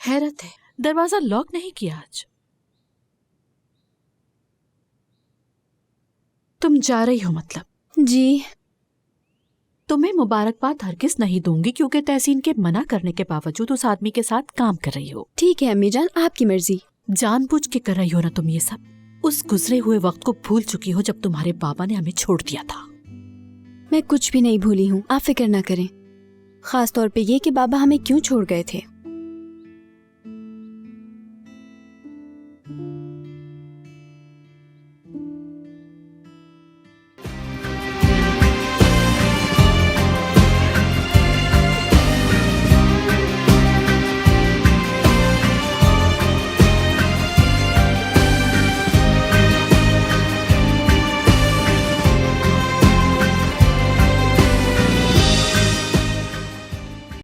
हैरत है, दरवाजा लॉक नहीं किया आज। तुम जा रही हो मतलब? जी। तुम्हें मुबारकबाद हरगिज नहीं दूंगी क्योंकि तहसीन के मना करने के बावजूद उस आदमी के साथ काम कर रही हो। ठीक है अम्मी जान, आपकी मर्जी। जानबूझ के कर रही हो ना तुम ये सब। उस गुजरे हुए वक्त को भूल चुकी हो जब तुम्हारे बाबा ने हमें छोड़ दिया था। मैं कुछ भी नहीं भूली हूँ, आप फिक्र ना करें। खास तौर पे ये कि बाबा हमें क्यों छोड़ गए थे।